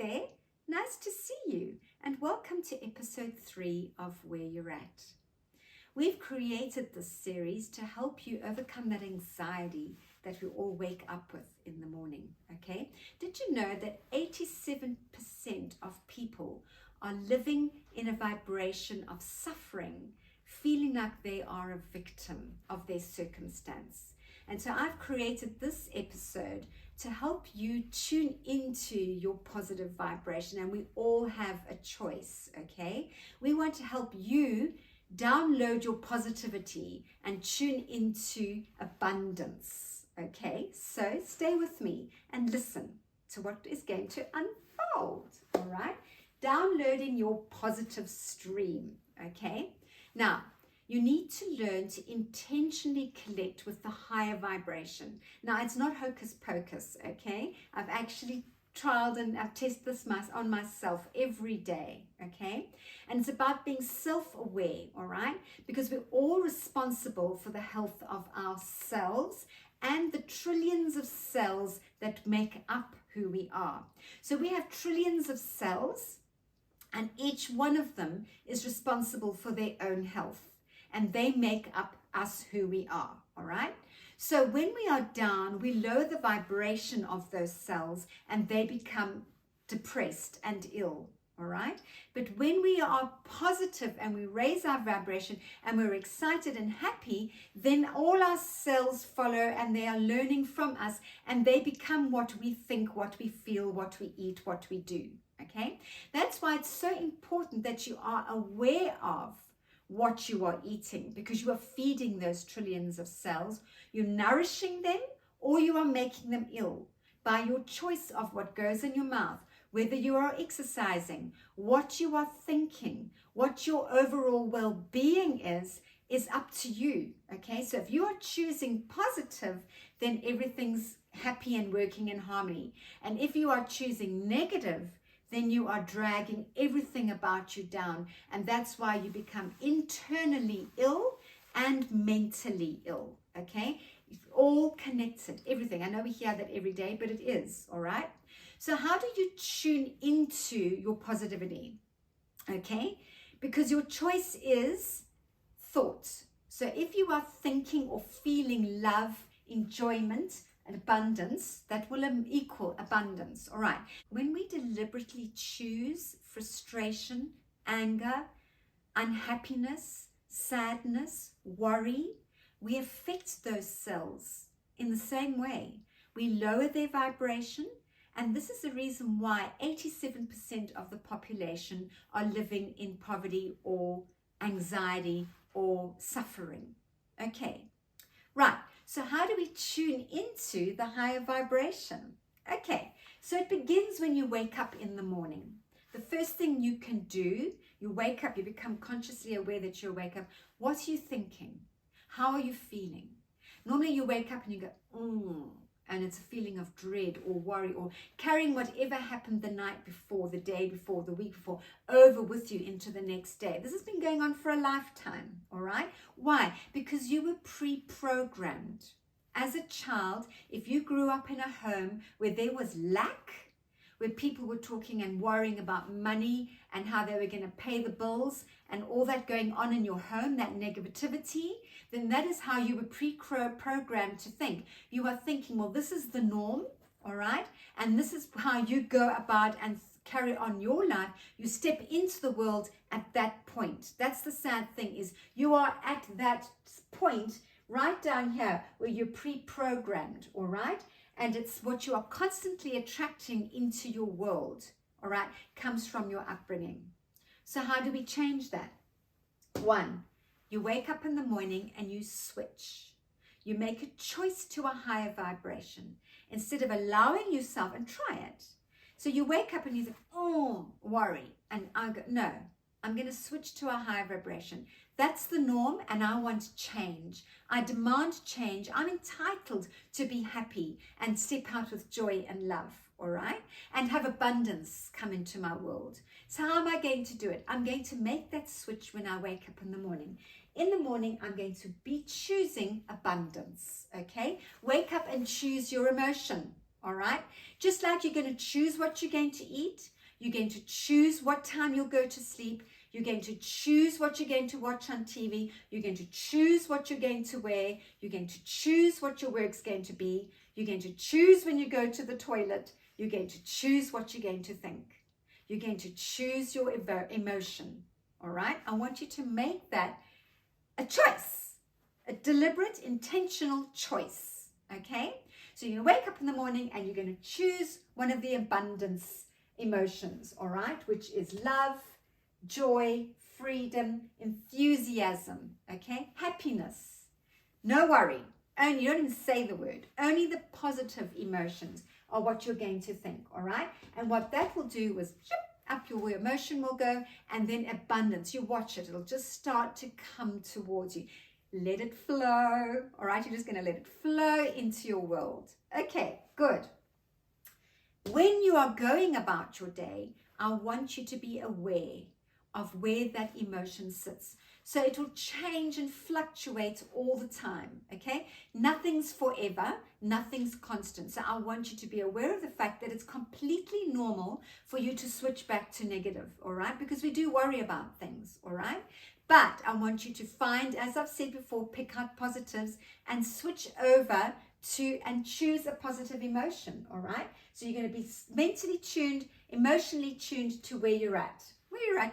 there. Nice to see you, and welcome to episode 3 of Where You're At. We've created this series to help you overcome that anxiety that we all wake up with in the morning, okay? Did you know that 87% of people are living in a vibration of suffering, feeling like they are a victim of their circumstance? And so I've created this episode to help you tune into your positive vibration, and we all have a choice, okay? We want to help you download your positivity and tune into abundance, okay? So stay with me and listen to what is going to unfold, all right? Downloading your positive stream, okay? Now, you need to learn to intentionally connect with the higher vibration. Now, it's not hocus pocus, okay? I've actually trialed and I've tested this on myself every day, okay? And it's about being self-aware, all right? Because we're all responsible for the health of ourselves and the trillions of cells that make up who we are. So we have trillions of cells, and each one of them is responsible for their own health, and they make up us who we are, all right? So when we are down, we lower the vibration of those cells and they become depressed and ill, all right? But when we are positive and we raise our vibration and we're excited and happy, then all our cells follow and they are learning from us, and they become what we think, what we feel, what we eat, what we do, okay? That's why it's so important that you are aware of what you are eating, because you are feeding those trillions of cells. You're nourishing them, or you are making them ill by your choice of what goes in your mouth, whether you are exercising, what you are thinking, what your overall well-being is up to you, okay? So if you are choosing positive, then everything's happy and working in harmony. And if you are choosing negative, then you are dragging everything about you down. And that's why you become internally ill and mentally ill, okay? It's all connected, everything. I know we hear that every day, but it is, all right? So how do you tune into your positivity, okay? Because your choice is thought. So if you are thinking or feeling love, enjoyment, and abundance, that will equal abundance, all right? When we deliberately choose frustration, anger, unhappiness, sadness, worry, we affect those cells in the same way. We lower their vibration, and this is the reason why 87% of the population are living in poverty or anxiety or suffering, okay? Right. So how do we tune into the higher vibration? Okay, so it begins when you wake up in the morning. The first thing you can do, you wake up, you become consciously aware that you wake up. What are you thinking? How are you feeling? Normally you wake up and you go, and it's a feeling of dread or worry, or carrying whatever happened the night before, the day before, the week before, over with you into the next day. This has been going on for a lifetime, all right? Why? Because you were pre-programmed. As a child, if you grew up in a home where there was lack, where people were talking and worrying about money and how they were going to pay the bills and all that going on in your home, that negativity, then that is how you were pre-programmed to think. You are thinking, well, this is the norm, all right? And this is how you go about and carry on your life. You step into the world at that point. That's the sad thing, is you are at that point right down here where you're pre-programmed, all right? And it's what you are constantly attracting into your world, all right, comes from your upbringing. So how do we change that? 1, you wake up in the morning and you switch. You make a choice to a higher vibration instead of allowing yourself, and try it. So you wake up and you think, worry. And I go, no, I'm going to switch to a higher vibration. That's the norm, and I want change. I demand change. I'm entitled to be happy and step out with joy and love, all right? And have abundance come into my world. So how am I going to do it? I'm going to make that switch when I wake up in the morning. In the morning, I'm going to be choosing abundance, okay? Wake up and choose your emotion. all right? Just like you're going to choose what you're going to eat, you're going to choose what time you'll go to sleep, you're going to choose what you're going to watch on TV, you're going to choose what you're going to wear, you're going to choose what your work's going to be, you're going to choose when you go to the toilet, you're going to choose what you're going to think. You're going to choose your emotion, all right? I want you to make that a choice, a deliberate, intentional choice, okay? So you're going to wake up in the morning and you're going to choose one of the abundance emotions, all right? Which is love, joy, freedom, enthusiasm, okay? Happiness, no worry. Only, you don't even say the word. Only the positive emotions are what you're going to think, all right? And what that will do is up your emotion will go, and then abundance. You watch it. It'll just start to come towards you. Let it flow, all right? You're just going to let it flow into your world. Okay, good. When you are going about your day, I want you to be aware of where that emotion sits. So it will change and fluctuate all the time, okay? Nothing's forever, nothing's constant. So I want you to be aware of the fact that it's completely normal for you to switch back to negative, all right? Because we do worry about things, all right? But I want you to find, as I've said before, pick out positives and switch over to and choose a positive emotion, all right? So you're going to be mentally tuned, emotionally tuned to where you're at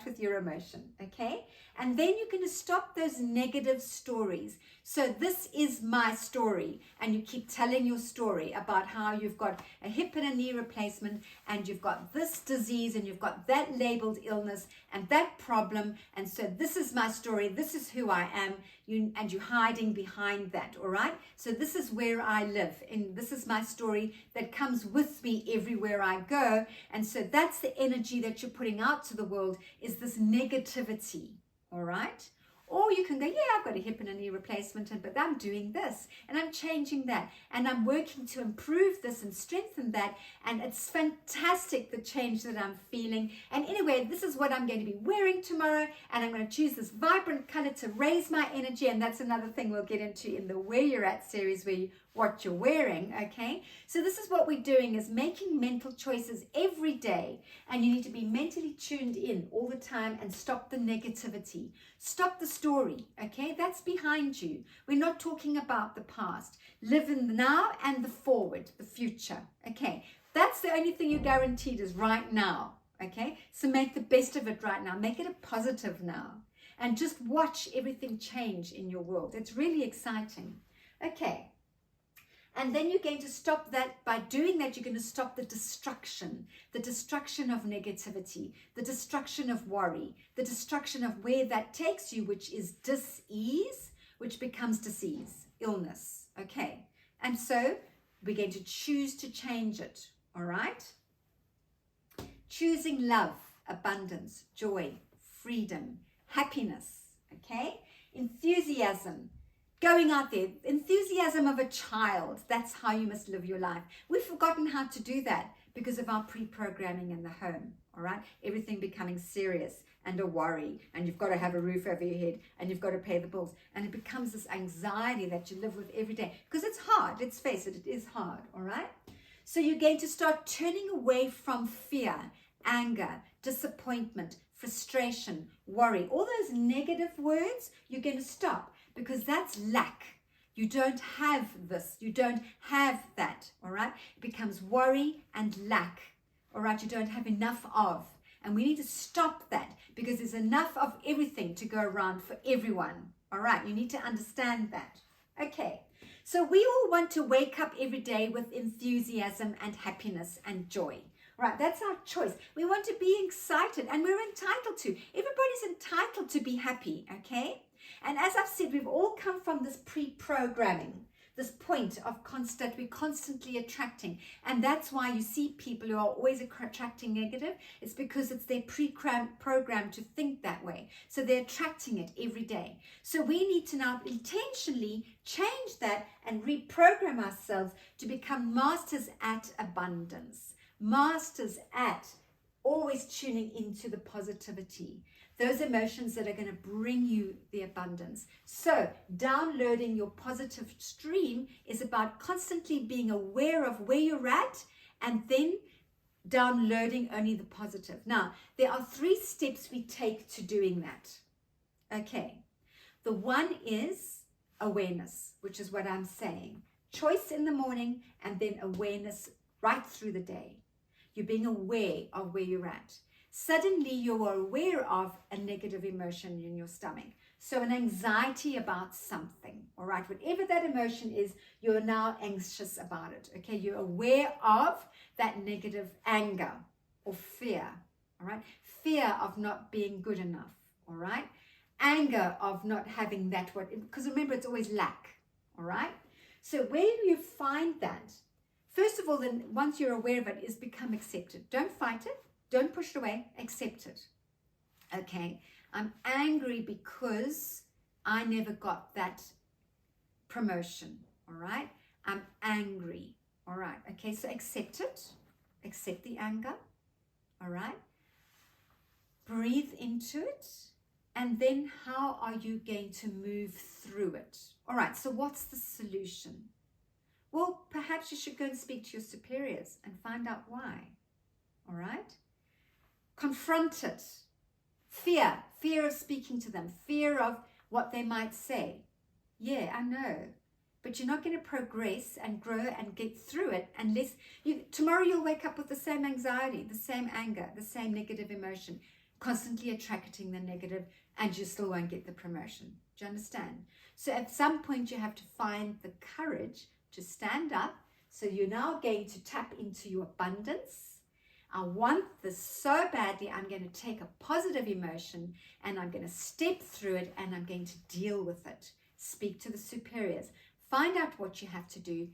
with your emotion, okay? And then you're going to stop those negative stories. So this is my story, and you keep telling your story about how you've got a hip and a knee replacement, and you've got this disease, and you've got that labeled illness and that problem, and so this is my story, this is who I am, and you're hiding behind that, all right? So this is where I live, and this is my story that comes with me everywhere I go, and so that's the energy that you're putting out to the world, is this negativity, all right? Or you can go, yeah, I've got a hip and a knee replacement, but I'm doing this and I'm changing that and I'm working to improve this and strengthen that, and it's fantastic, the change that I'm feeling. And anyway, this is what I'm going to be wearing tomorrow, and I'm going to choose this vibrant color to raise my energy. And that's another thing we'll get into in the Where You're At series, what you're wearing, okay? So this is what we're doing, is making mental choices every day, and you need to be mentally tuned in all the time and stop the negativity. Stop the story, okay? That's behind you. We're not talking about the past. Live in the now and the forward, the future, okay? That's the only thing you're guaranteed is right now, okay? So make the best of it right now. Make it a positive now, and just watch everything change in your world. It's really exciting, okay? And then you're going to stop that. By doing that, you're going to stop the destruction of negativity, the destruction of worry, the destruction of where that takes you, which is dis-ease, which becomes disease, illness, okay? And so we're going to choose to change it, all right? Choosing love, abundance, joy, freedom, happiness, okay? Enthusiasm. Going out there, enthusiasm of a child. That's how you must live your life. We've forgotten how to do that because of our pre-programming in the home, all right? Everything becoming serious and a worry, and you've got to have a roof over your head, and you've got to pay the bills, and it becomes this anxiety that you live with every day because it's hard. Let's face it, it is hard, all right? So you're going to start turning away from fear, anger, disappointment, frustration, worry. All those negative words, you're going to stop, because that's lack. You don't have this. You don't have that, all right? It becomes worry and lack, all right? You don't have enough of. And we need to stop that, because there's enough of everything to go around for everyone, all right? You need to understand that. Okay, so we all want to wake up every day with enthusiasm and happiness and joy. Right, that's our choice. We want to be excited, and we're entitled to. Everybody's entitled to be happy, okay? And as I've said, we've all come from this pre-programming, this point of we're constantly attracting. And that's why you see people who are always attracting negative. It's because it's their pre-program to think that way. So they're attracting it every day. So we need to now intentionally change that and reprogram ourselves to become masters at abundance. Masters at always tuning into the positivity, those emotions that are going to bring you the abundance. So downloading your positive stream is about constantly being aware of where you're at and then downloading only the positive. Now, there are 3 steps we take to doing that. Okay. The one is awareness, which is what I'm saying. Choice in the morning and then awareness right through the day. You're being aware of where you're at. Suddenly you are aware of a negative emotion in your stomach. So an anxiety about something, all right? Whatever that emotion is, you're now anxious about it, okay? You're aware of that negative anger or fear, all right? Fear of not being good enough, all right? Anger of not having that, because remember, it's always lack, all right? So when you find that, first of all, then once you're aware of it, is become accepted. Don't fight it. Don't push it away. Accept it. Okay. I'm angry because I never got that promotion. All right. I'm angry. All right. Okay. So accept it. Accept the anger. All right. Breathe into it. And then how are you going to move through it? All right. So what's the solution? Well, perhaps you should go and speak to your superiors and find out why. All right? Confront it. Fear of speaking to them, fear of what they might say. Yeah, I know. But you're not going to progress and grow and get through it unless tomorrow you'll wake up with the same anxiety, the same anger, the same negative emotion, constantly attracting the negative, and you still won't get the promotion. Do you understand? So at some point you have to find the courage to stand up. So you're now going to tap into your abundance. I want this so badly. I'm going to take a positive emotion and I'm going to step through it and I'm going to deal with it. Speak to the superiors. Find out what you have to do.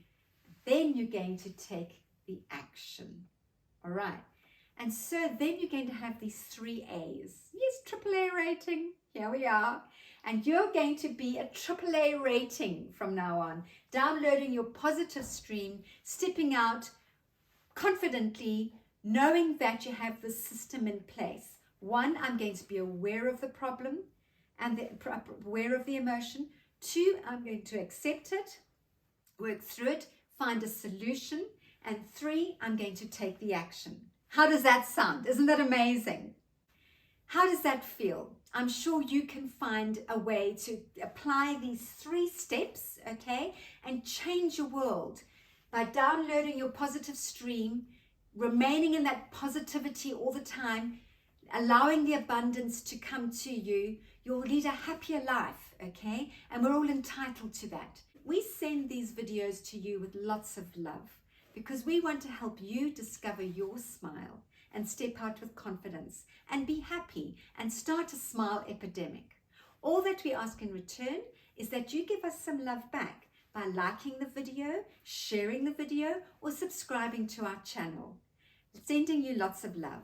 Then you're going to take the action. All right. And so then you're going to have these 3 A's. Yes, AAA rating. Here we are. And you're going to be a AAA rating from now on. Downloading your positive stream, stepping out confidently, knowing that you have the system in place. 1, I'm going to be aware of the problem and aware of the emotion. 2, I'm going to accept it, work through it, find a solution. And 3, I'm going to take the action. How does that sound? Isn't that amazing? How does that feel? I'm sure you can find a way to apply these 3 steps, okay, and change your world by downloading your positive stream, remaining in that positivity all the time, allowing the abundance to come to you. You'll lead a happier life, okay? And we're all entitled to that. We send these videos to you with lots of love because we want to help you discover your smile and step out with confidence and be happy and start a smile epidemic. All that we ask in return is that you give us some love back by liking the video, sharing the video, or subscribing to our channel. Sending you lots of love.